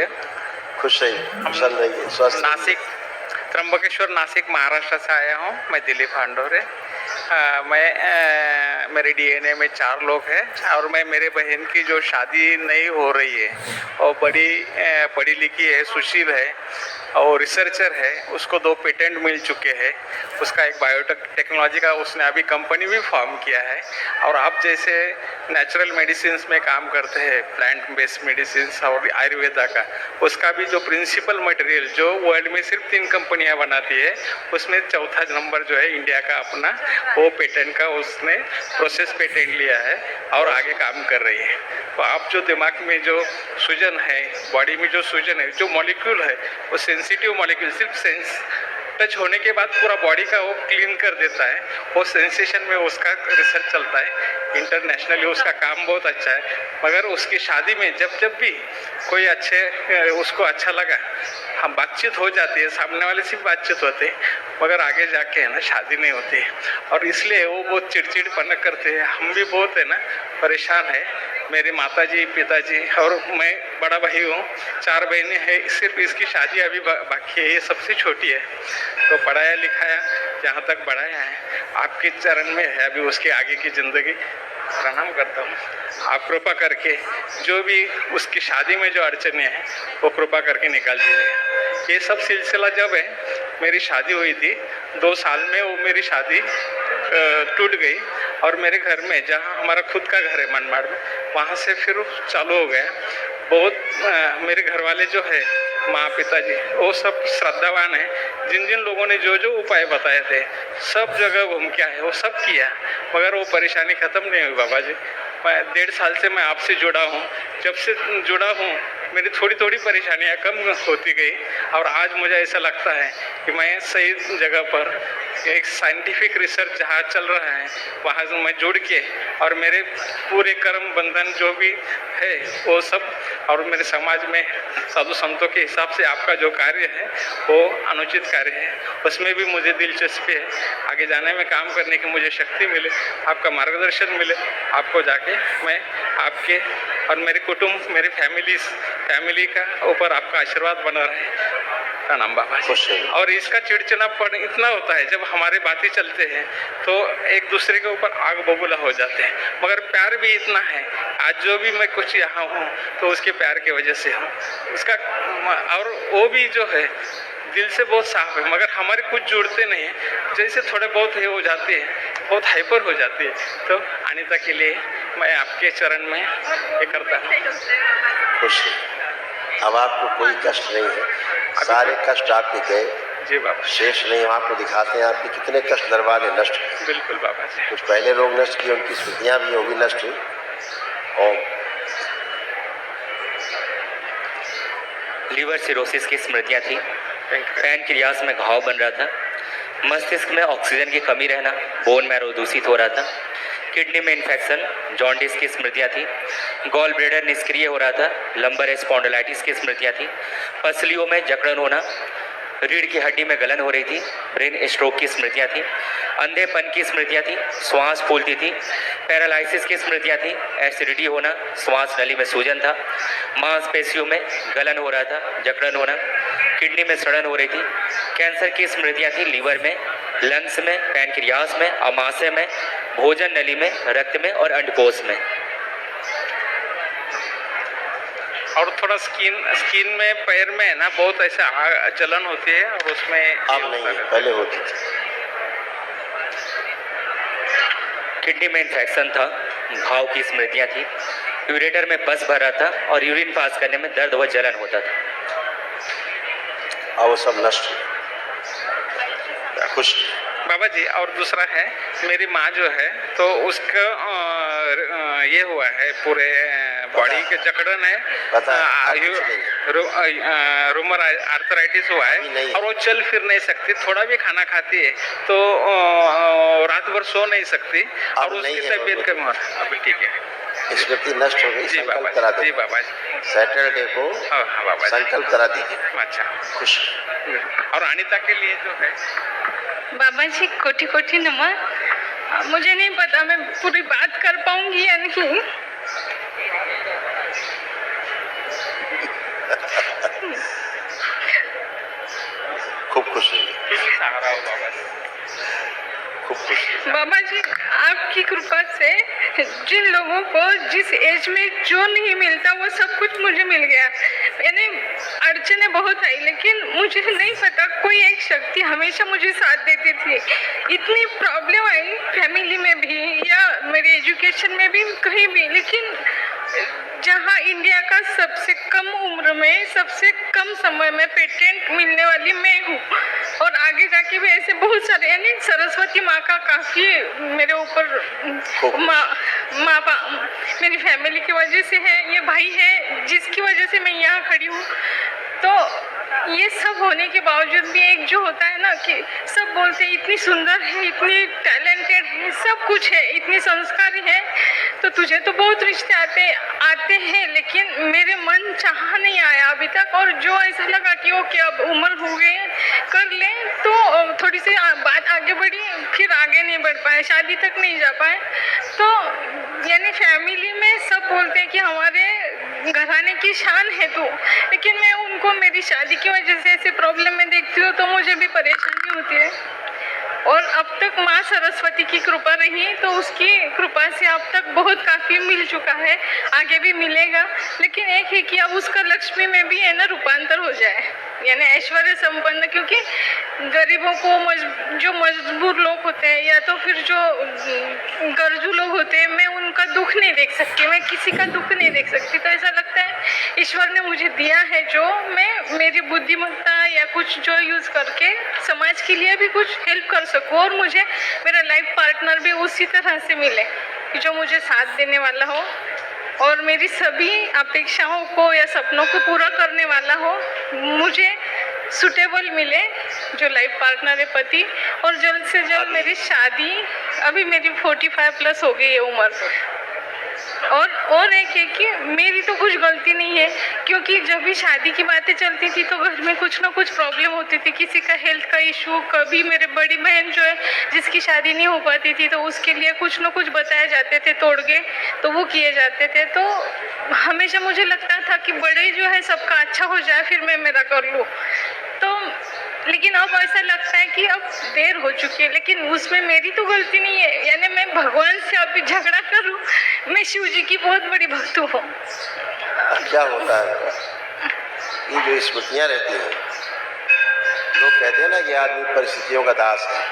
रहे हो? खुश रहिए, कुशल रहिए, स्वस्थ रहिए। नासिक, त्र्यंबकेश्वर नासिक महाराष्ट्र से आया हूँ। मैं दिलीप हांडोरे। मेरे डीएनए में 4 लोग हैं और मैं मेरे बहन की जो शादी नहीं हो रही है और बड़ी पढ़ी लिखी है, सुशील है और रिसर्चर है, उसको 2 पेटेंट मिल चुके हैं। उसका एक बायोटेक टेक्नोलॉजी का उसने अभी कंपनी भी फॉर्म किया है। और आप जैसे नेचुरल मेडिसिन्स में काम करते हैं, प्लांट बेस्ड मेडिसिन्स और आयुर्वेदा का, उसका भी जो प्रिंसिपल मटेरियल जो वर्ल्ड में सिर्फ 3 कंपनियां बनाती है, उसमें चौथा नंबर जो है इंडिया का अपना, वो पेटेंट का उसने प्रोसेस पेटेंट लिया है और आगे काम कर रही है। तो आप जो दिमाग में जो सूजन है, बॉडी में जो सूजन है, जो मॉलिक्यूल है, वो सेंसिटिव मॉलिक्यूल सिर्फ सेंस टच होने के बाद पूरा बॉडी का वो क्लीन कर देता है। वो सेंसेशन में उसका रिसर्च चलता है, इंटरनेशनली उसका काम बहुत अच्छा है। मगर उसकी शादी में जब भी कोई उसको अच्छा लगा, हम बातचीत हो जाती है, सामने वाले से बातचीत होती है, मगर आगे जाके है ना शादी नहीं होती। और इसलिए वो बहुत चिड़चिड़पना करते हैं। हम भी बहुत है ना परेशान है। मेरी माताजी, पिताजी और मैं बड़ा भाई हूँ, 4 बहनें हैं। सिर्फ इसकी शादी अभी बाकी है, ये सबसे छोटी है। तो पढ़ाया लिखाया, जहाँ तक बढ़ाया है, आपके चरण में है अभी उसके आगे की ज़िंदगी। प्रणाम करता हूँ। आप कृपा करके जो भी उसकी शादी में जो अड़चने हैं वो कृपा करके निकाल दीजिए। ये सब सिलसिला जब है, मेरी शादी हुई थी 2 साल में वो मेरी शादी टूट गई और मेरे घर में, जहाँ हमारा खुद का घर है मनमाड़ में, वहाँ से फिर चालू हो गया। बहुत मेरे घर वाले जो है, माँ पिताजी, वो सब श्रद्धावान है। जिन जिन लोगों ने जो जो उपाय बताए थे, सब जगह घूम के आए, वो सब किया, मगर वो परेशानी ख़त्म नहीं हुई। बाबा जी, मैं 1.5 साल से मैं आपसे जुड़ा हूँ। जब से जुड़ा हूँ मेरी थोड़ी थोड़ी परेशानियाँ कम होती गई और आज मुझे ऐसा लगता है कि मैं सही जगह पर, एक साइंटिफिक रिसर्च जहाँ चल रहा है वहाँ से मैं जुड़ के, और मेरे पूरे कर्म बंधन जो भी है वो सब, और मेरे समाज में साधु संतों के हिसाब से आपका जो कार्य है वो अनुचित कार्य है, उसमें भी मुझे दिलचस्पी है। आगे जाने में, काम करने की मुझे शक्ति मिले, आपका मार्गदर्शन मिले, आपको जाके मैं आपके और मेरे कुटुंब, मेरी फैमिली का ऊपर आपका आशीर्वाद बना रहे। प्रणाम बाबा जी। और इसका चिड़चिड़ापन इतना होता है, जब हमारे बातें चलते हैं तो एक दूसरे के ऊपर आग बबूला हो जाते हैं, मगर प्यार भी इतना है। आज जो भी मैं कुछ यहाँ हूँ तो उसके प्यार की वजह से हूँ उसका। और वो भी जो है दिल से बहुत साफ है, मगर हमारे कुछ जुड़ते नहीं हैं। जैसे थोड़े बहुत ये हो जाते हैं, बहुत हाइपर हो जाती है। तो अनीता के लिए मैं आपके चरण में ये करता हूँ। खुश अब आपको कोई कष्ट नहीं है, सारे कष्ट आपके गए जी बाबा। शेष नहीं, हम आपको दिखाते हैं आपके कितने कष्ट दरबार है नष्ट। बिल्कुल बाबा जी। कुछ पहले लोग नष्ट किए, उनकी स्मृतियाँ भी होगी नष्ट हुई। और लीवर सिरोसिस की स्मृतियाँ थी, पैनक्रियास में घाव बन रहा था, मस्तिष्क में ऑक्सीजन की कमी रहना, बोन मैरो दूषित हो रहा था, किडनी में इन्फेक्शन, जॉन्डिस की स्मृतियाँ थी, गॉल ब्लैडर निष्क्रिय हो रहा था, लंबर स्पॉन्डिलाइटिस की स्मृतियाँ थी, पसलियों में जकड़न होना, रीढ़ की हड्डी में गलन हो रही थी, ब्रेन स्ट्रोक की स्मृतियाँ थी, अंधेपन की स्मृतियाँ थी, श्वास फूलती थी, पैरालिसिस की स्मृतियाँ थी, एसिडिटी होना, श्वास नली में सूजन था, मांसपेशियों में गलन हो रहा था, जकड़न होना, किडनी में सड़न हो रही थी, कैंसर की स्मृतियाँ थी, लीवर में, लंग्स में, पैनक्रियास में, अमाशय में, भोजन नली में, रक्त में और अंडकोश में। और थोड़ा स्किन में, पैर में है ना, बहुत ऐसा जलन होती है और उसमें अब नहीं है, पहले होती थी। किडनी में इन्फेक्शन था, घाव की स्मृतियाँ थी, यूरेटर में पस भर रहा था और यूरिन पास करने में दर्द व जलन होता था। अब वो सब नष्ट हुआ। खुश बाबा जी। और दूसरा है, मेरी माँ जो है तो उसका ये हुआ है, पूरे बॉडी के जकड़न है, रूमर आर्थराइटिस हुआ है और वो चल फिर नहीं सकती, थोड़ा भी खाना खाती है तो रात भर सो नहीं सकती और उसकी तबीयत कम हो। अभी ठीक है, स्मृति नष्ट हो गई। जी बाबा संकल्प करा जी। दीजिए। जी बाबा जी। सैटरडे को हाँ बाबा जी। संकल्प करा दीजिए। अच्छा। खुश। और अनीता के लिए जो है, बाबा जी कोटि कोटि नमन। मुझे नहीं पता मैं पूरी बात कर पाऊंगी या नहीं। खूब खुश रहिए, खूब खुश रहिए। बाबा जी, आपकी कृपा से जिन लोगों को जिस एज में जो नहीं मिलता वो सब कुछ मुझे मिल गया। यानी अड़चनें बहुत आई, लेकिन मुझे नहीं पता कोई एक शक्ति हमेशा मुझे साथ देती थी। इतनी प्रॉब्लम आई फैमिली में भी या मेरे एजुकेशन में भी, कहीं भी, लेकिन जहाँ इंडिया का सबसे कम उम्र में सबसे कम समय में पेटेंट मिलने वाली मैं हूँ, और आगे जाके भी ऐसे बहुत सारे, यानी सरस्वती माँ का काफ़ी मेरे ऊपर मेरी फैमिली की वजह से है, ये भाई है जिसकी वजह से मैं यहाँ खड़ी हूँ। तो ये सब होने के बावजूद भी एक जो होता है ना कि सब बोलते हैं इतनी सुंदर है, इतनी टैलेंटेड है, सब कुछ है, इतनी संस्कारी है, तो तुझे तो बहुत रिश्ते आते हैं, लेकिन मेरे मन चाह नहीं आया अभी तक। और जो ऐसा लगा कि ओके अब उम्र हो गई कर ले, तो थोड़ी सी बात आगे बढ़ी, फिर आगे नहीं बढ़ पाए, शादी तक नहीं जा पाए। तो यानी फैमिली में सब बोलते हैं कि हमारे घराने की शान है तू, लेकिन मैं उनको मेरी शादी की वजह से ऐसे प्रॉब्लम में देखती हूँ तो मुझे भी परेशानी होती है। और अब तक माँ सरस्वती की कृपा रही, तो उसकी कृपा से अब तक बहुत काफ़ी मिल चुका है, आगे भी मिलेगा। लेकिन एक है कि अब उसका लक्ष्मी में भी है ना रूपांतर हो जाए, यानी ऐश्वर्य संपन्न, क्योंकि गरीबों को जो मजबूर लोग होते हैं या तो फिर जो गरजू लोग होते हैं, मैं उनका दुख नहीं देख सकती, मैं किसी का दुख नहीं देख सकती। तो ऐसा लगता है ईश्वर ने मुझे दिया है जो मैं मेरी बुद्धिमत्ता या कुछ जो यूज़ करके समाज के लिए भी कुछ हेल्प कर सकूँ, और मुझे मेरा लाइफ पार्टनर भी उसी तरह से मिले कि जो मुझे साथ देने वाला हो और मेरी सभी अपेक्षाओं को या सपनों को पूरा करने वाला हो। मुझे सुटेबल मिले जो लाइफ पार्टनर है, पति, और जल्द से जल्द मेरी शादी, अभी मेरी 45 प्लस हो गई है उम्र। और एक है कि मेरी तो कुछ गलती नहीं है, क्योंकि जब भी शादी की बातें चलती थी तो घर में कुछ ना कुछ प्रॉब्लम होती थी, किसी का हेल्थ का इशू, कभी मेरे बड़ी बहन जो है जिसकी शादी नहीं हो पाती थी तो उसके लिए कुछ ना कुछ बताए जाते थे तोड़ के, तो वो किए जाते थे। तो हमेशा मुझे लगता था कि बड़े जो है सबका अच्छा हो जाए फिर मैं मेरा कर लूँ। तो लेकिन अब ऐसा लगता है कि अब देर हो चुकी है, लेकिन उसमें मेरी तो गलती नहीं है, यानी मैं भगवान से अभी झगड़ा करूं। मैं शिव जी की बहुत बड़ी भक्त हूँ। क्या होता है, ये जो स्मृतियाँ रहती हैं, लोग कहते हैं ना कि आदमी परिस्थितियों का दास है।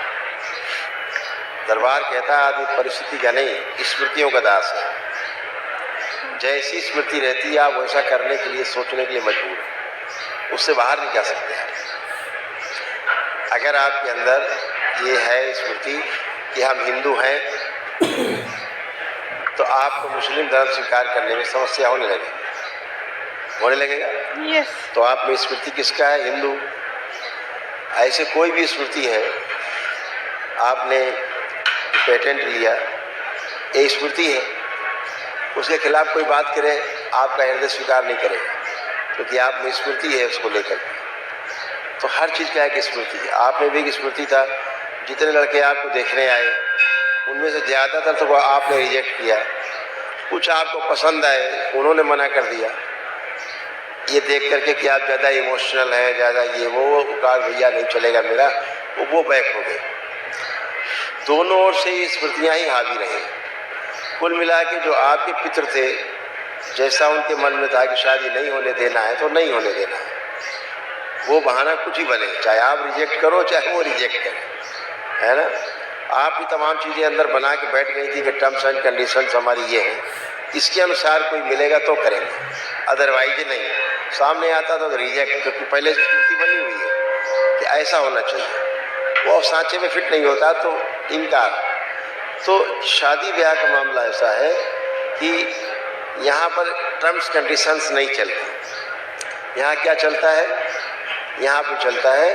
दरबार कहता है आदमी परिस्थिति का नहीं, स्मृतियों का दास है। जैसी स्मृति रहती है आप वैसा करने के लिए, सोचने के लिए मजबूर हैं, उससे बाहर नहीं जा सकते हैं। अगर आपके अंदर ये है स्मृति कि हम हिंदू हैं, तो आपको मुस्लिम धर्म स्वीकार करने में समस्या होने लगेगा। यस। तो आप में स्मृति किसका है? हिंदू। ऐसे कोई भी स्मृति है, आपने पेटेंट लिया, ये स्मृति है, उसके खिलाफ कोई बात करे आपका हृदय स्वीकार नहीं करेगा, क्योंकि आप में स्मृति है उसको लेकर। तो हर चीज़ का एक स्मृति है। आप में भी एक स्मृति था, जितने लड़के आपको देखने आए उनमें से ज़्यादातर तो आपने रिजेक्ट किया, कुछ आपको पसंद आए उन्होंने मना कर दिया, ये देख करके कि आप ज़्यादा इमोशनल है, ज़्यादा ये वो कहा भैया नहीं चलेगा मेरा, वो बैक हो गए। दोनों ओर से ये स्मृतियाँ ही हावी रही। कुल मिला के जो आपके पितर थे, जैसा उनके मन में था कि शादी नहीं होने देना है तो नहीं होने देना है, वो बहाना कुछ ही बने, चाहे आप रिजेक्ट करो चाहे वो रिजेक्ट करे, है ना। आप भी तमाम चीज़ें अंदर बना के बैठ गई थी कि टर्म्स एंड कंडीशंस हमारी ये हैं, इसके अनुसार कोई मिलेगा तो करेंगे, अदरवाइज नहीं। सामने आता तो रिजेक्ट, क्योंकि पहले से स्मृति बनी हुई है कि ऐसा होना चाहिए, वो सांचे में फिट नहीं होता तो इनकार। तो शादी ब्याह का मामला ऐसा है कि यहाँ पर टर्म्स कंडीशंस नहीं चलती। यहाँ क्या चलता है? यहाँ पे चलता है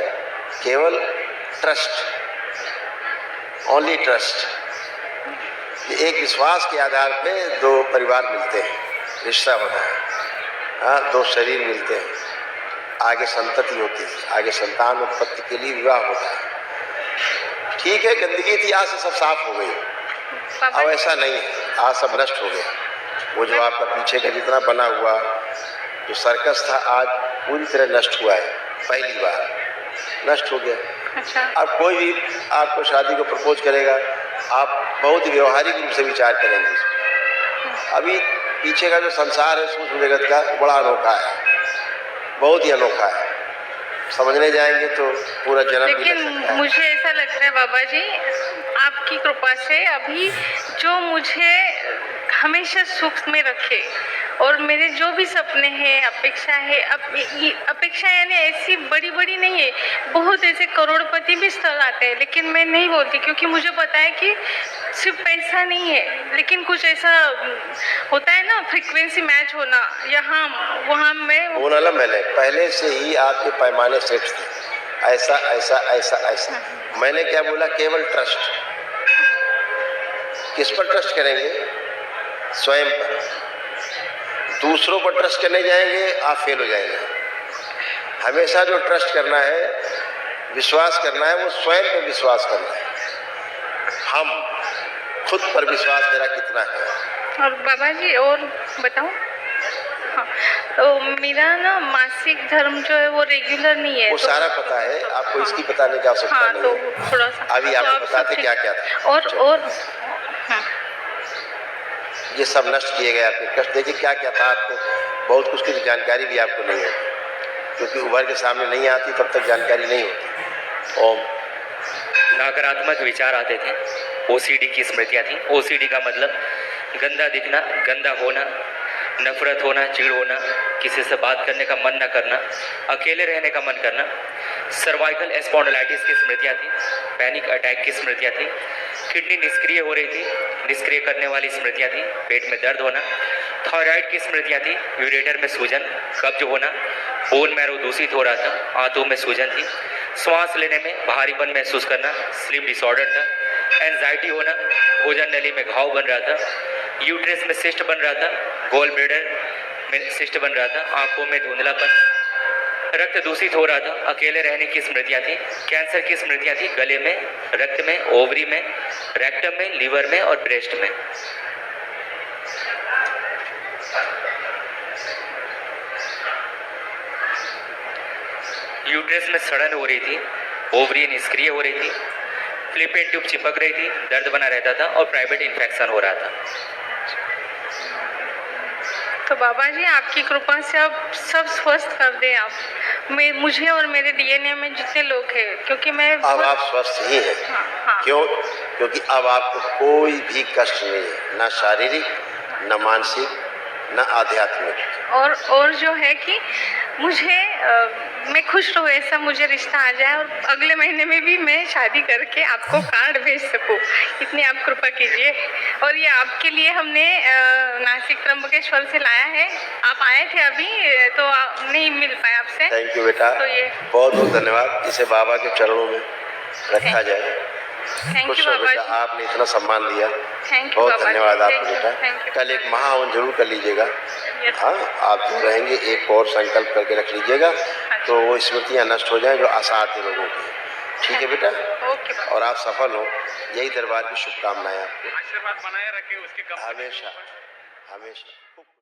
केवल ट्रस्ट, ओनली ट्रस्ट। एक विश्वास के आधार पे दो परिवार मिलते हैं, रिश्ता होता है, हाँ, दो शरीर मिलते हैं, आगे संतति होती है, आगे संतान उत्पत्ति के लिए विवाह होता है। ठीक है, गंदगी थी, आज से सब साफ हो गई, अब ऐसा नहीं है, आज सब नष्ट हो गया। वो जो आपका पीछे का जितना बना हुआ जो सर्कस था आज पूरी तरह नष्ट हुआ है, पहली बार। नष्ट हो गया। अच्छा। अब कोई भी आपको शादी को प्रपोज करेगा, आप बहुत ही व्यवहारिक रूप से विचार करेंगे इसमें। अभी पीछे का जो संसार है सूक्ष्म जगत का बड़ा अनोखा है, बहुत ही अनोखा है। समझने जाएंगे तो पूरा जन्म भी लग लेकिन सकता है। मुझे ऐसा लगता है बाबा जी, आपकी कृपा से अभी जो मुझे हमेशा सुख में रखे और मेरे जो भी सपने हैं, अपेक्षा है, अपेक्षा यानी ऐसी बड़ी बड़ी नहीं है, बहुत ऐसे करोड़पति भी स्थल आते हैं, लेकिन मैं नहीं बोलती क्योंकि मुझे पता है कि सिर्फ पैसा नहीं है, लेकिन कुछ ऐसा होता है ना, फ्रीक्वेंसी मैच होना, यहाँ वहाँ में बोला ना मैंने, पहले से ही आपके पैमाने सेट थे, ऐसा ऐसा ऐसा ऐसा। मैंने क्या बोला, केवल ट्रस्ट। किस पर ट्रस्ट करेंगे? स्वयं पर। दूसरों पर ट्रस्ट करने जाएंगे आप फेल हो जाएंगे। हमेशा जो ट्रस्ट करना है, विश्वास करना है, वो स्वयं पे विश्वास करना है। हम खुद पर विश्वास मेरा कितना है। और बाबा जी और बताऊं, हाँ, तो मेरा ना मासिक धर्म जो है वो रेगुलर नहीं है। वो तो सारा पता है आपको, हाँ, इसकी बताने की आवश्यकता हाँ, नहीं तो है। थोड़ा सा अभी तो आपको आप बताते सब क्या क्या था। और हाँ, ये सब नष्ट किए गए आपके कष्ट। देखिए क्या क्या था आपको, बहुत कुछ की जानकारी भी आपको नहीं होती, क्योंकि उभर के सामने नहीं आती तब तक जानकारी नहीं होती। ओम। नकारात्मक विचार आते थे, ओसीडी की स्मृतियाँ थी। ओसीडी का मतलब गंदा दिखना, गंदा होना, नफरत होना, चिढ़ होना, किसी से बात करने का मन न करना, अकेले रहने का मन करना। सर्वाइकल स्पॉन्डिलाइटिस की स्मृतियाँ थी, पैनिक अटैक की स्मृतियाँ थी, किडनी निष्क्रिय हो रही थी, निष्क्रिय करने वाली स्मृतियाँ थी, पेट में दर्द होना, थायराइड की स्मृतियाँ थी, यूरेटर में सूजन, कब्ज होना, बोन मैरो दूषित हो रहा था, आंतों में सूजन थी, श्वास लेने में भारीपन महसूस करना, स्लीप डिसऑर्डर था, एंजाइटी होना, भोजन नली में घाव बन रहा था, यूट्रस में सिस्ट बन रहा था, गोल ब्लैडर में सिस्ट बन रहा था, आंखों में धुंधलापन, रक्त दूषित हो रहा था, अकेले रहने की स्मृतियाँ थी, कैंसर की स्मृतियाँ थी, गले में, रक्त में, ओवरी में, रेक्टम में, लीवर में और ब्रेस्ट में। यूट्रस में सड़न हो रही थी, ओवरी निष्क्रिय हो रही थी, फ्लिपेन ट्यूब चिपक रही थी, दर्द बना रहता था और प्राइवेट इन्फेक्शन हो रहा था। तो बाबा जी आपकी कृपा से अब सब स्वस्थ कर दें आप, मुझे और मेरे डीएनए में जितने लोग हैं, क्योंकि मैं अब आप स्वस्थ ही हैं। हाँ। क्यों? क्योंकि अब आपको कोई भी कष्ट नहीं है, ना शारीरिक, ना मानसिक, ना आध्यात्मिक। और जो है कि मुझे मैं खुश रहूँ, ऐसा मुझे रिश्ता आ जाए और अगले महीने में भी मैं शादी करके आपको कार्ड भेज सकूँ, इतनी आप कृपा कीजिए। और ये आपके लिए हमने नासिक त्र्यंबकेश्वर से लाया है, आप आए थे अभी तो नहीं मिल पाए आपसे। थैंक यू बेटा, तो ये बहुत बहुत धन्यवाद। इसे बाबा के चरणों में रखा जाए। थैंक खुश यू हो बाबा बेटा, जी, आपने इतना सम्मान दिया, थैंक यू बहुत बाबा धन्यवाद जी, आपको थैंक बेटा। यू। कल एक महाहवन जरूर कर लीजिएगा। यस। हाँ, आप जो रहेंगे एक और संकल्प करके रख लीजिएगा, तो वो स्मृतियाँ नष्ट हो जाएं जो असाध्य लोगों की। ठीक है बेटा, ओके बाबा। और आप सफल हो, यही दरबार की शुभकामनाएं आपको आशीर्वाद बनाए रखे उसके हमेशा हमेशा।